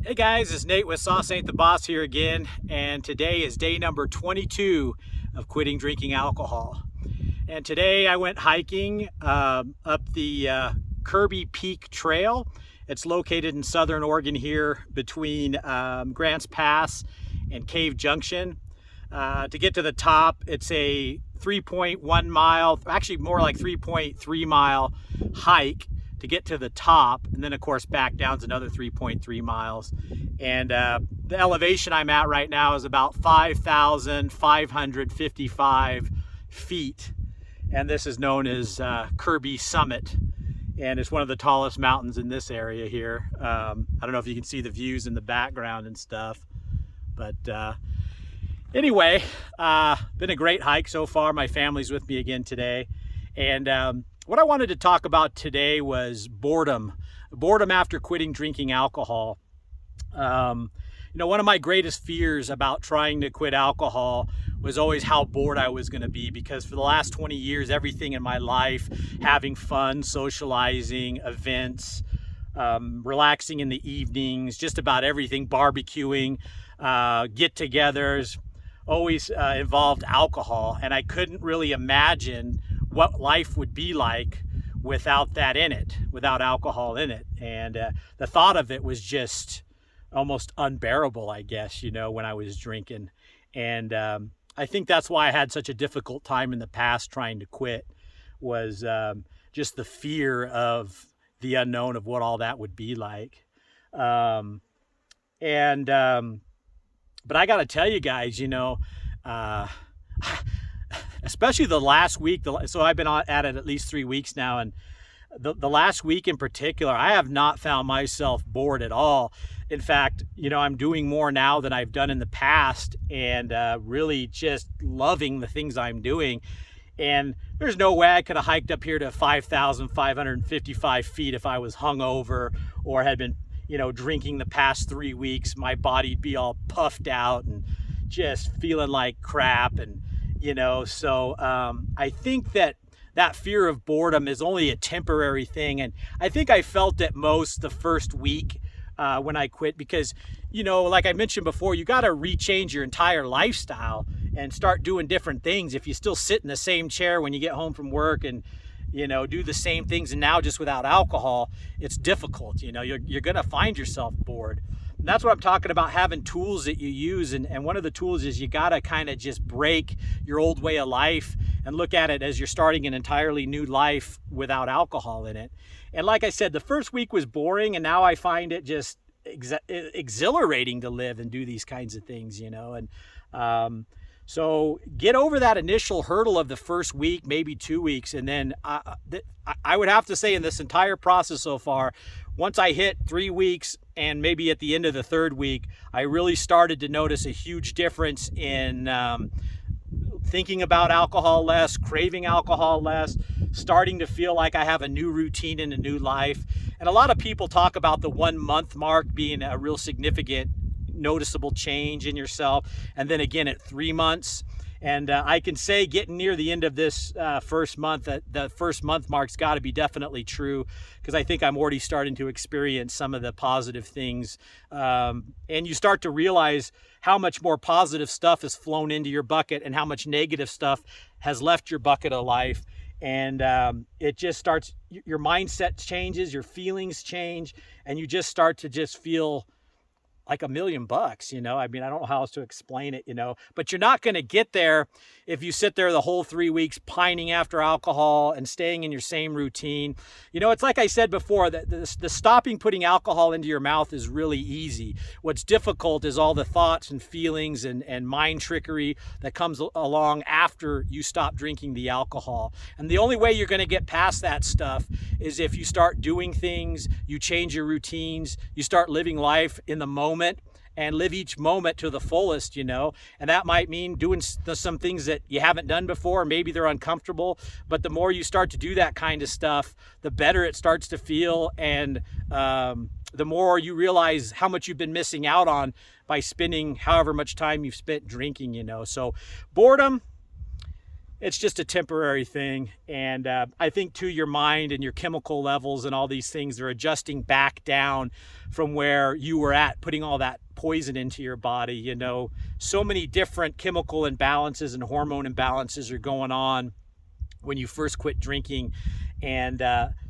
Hey guys, it's Nate with Sauce Ain't the Boss here again, and today is day number 22 of quitting drinking alcohol. And today I went hiking up the Kirby Peak Trail. It's located in southern Oregon here between Grants Pass and Cave Junction. To get to the top, it's a 3.1 mile, actually more like 3.3 mile hike to get to the top, and then of course back down is another 3.3 miles. And the elevation I'm at right now is about 5,555 feet, and this is known as Kirby Summit, and it's one of the tallest mountains in this area here. I don't know if you can see the views in the background and stuff, but anyway, been a great hike so far. My family's with me again today, and what I wanted to talk about today was boredom after quitting drinking alcohol. One of my greatest fears about trying to quit alcohol was always how bored I was going to be, because for the last 20 years, everything in my life, having fun, socializing, events, relaxing in the evenings, just about everything, barbecuing, get-togethers, always involved alcohol. And I couldn't really imagine what life would be like without that in it, without alcohol in it. And the thought of it was just almost unbearable, I guess, when I was drinking. And I think that's why I had such a difficult time in the past trying to quit, was just the fear of the unknown of what all that would be like. But I got to tell you guys, especially the last week, so I've been at it at least 3 weeks now, and the last week in particular, I have not found myself bored at all. In fact, I'm doing more now than I've done in the past, and really just loving the things I'm doing. And there's no way I could have hiked up here to 5,555 feet if I was hungover or had been drinking the past 3 weeks. My body'd be all puffed out and just feeling like crap. And so I think that fear of boredom is only a temporary thing. And I think I felt it most the first week when I quit, because, like I mentioned before, you got to rechange your entire lifestyle and start doing different things. If you still sit in the same chair when you get home from work and, do the same things, and now just without alcohol, it's difficult. You're going to find yourself bored. And that's what I'm talking about, having tools that you use. And one of the tools is you got to kind of just break your old way of life and look at it as you're starting an entirely new life without alcohol in it. And like I said, the first week was boring, and now I find it just exhilarating to live and do these kinds of things, And so get over that initial hurdle of the first week, maybe 2 weeks. And then I would have to say, in this entire process so far, once I hit 3 weeks and maybe at the end of the third week, I really started to notice a huge difference in thinking about alcohol less, craving alcohol less, starting to feel like I have a new routine and a new life. And a lot of people talk about the 1 month mark being a real significant, noticeable change in yourself, and then again at 3 months. And I can say, getting near the end of this first month, the first month mark's got to be definitely true, because I think I'm already starting to experience some of the positive things. And you start to realize how much more positive stuff has flown into your bucket and how much negative stuff has left your bucket of life. And it just starts, your mindset changes, your feelings change, and you just start to just feel like $1,000,000, I mean, I don't know how else to explain it, but you're not going to get there if you sit there the whole 3 weeks pining after alcohol and staying in your same routine. It's like I said before, that the stopping putting alcohol into your mouth is really easy. What's difficult is all the thoughts and feelings and mind trickery that comes along after you stop drinking the alcohol. And the only way you're going to get past that stuff is if you start doing things, you change your routines, you start living life in the moment, and live each moment to the fullest, and that might mean doing some things that you haven't done before. Maybe they're uncomfortable, but the more you start to do that kind of stuff, the better it starts to feel, and the more you realize how much you've been missing out on by spending however much time you've spent drinking. So boredom, it's just a temporary thing. And I think too, your mind and your chemical levels and all these things are adjusting back down from where you were at, putting all that poison into your body. You know, so many different chemical imbalances and hormone imbalances are going on when you first quit drinking. And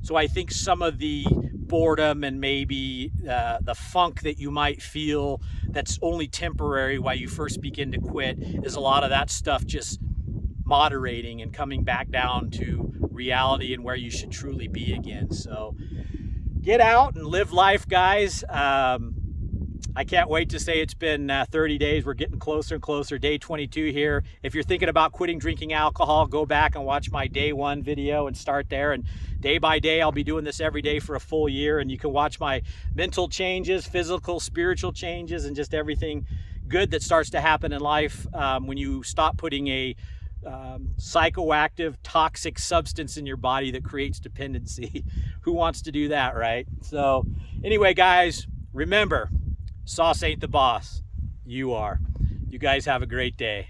so I think some of the boredom and maybe the funk that you might feel that's only temporary while you first begin to quit is a lot of that stuff just moderating and coming back down to reality and where you should truly be again. So get out and live life, guys. I can't wait to say it's been 30 days. We're getting closer and closer. Day 22 here. If you're thinking about quitting drinking alcohol, go back and watch my day 1 video and start there. And day by day, I'll be doing this every day for a full year. And you can watch my mental changes, physical, spiritual changes, and just everything good that starts to happen in life when you stop putting a psychoactive, toxic substance in your body that creates dependency. Who wants to do that, right? So anyway, guys, remember, sauce ain't the boss. You are. You guys have a great day.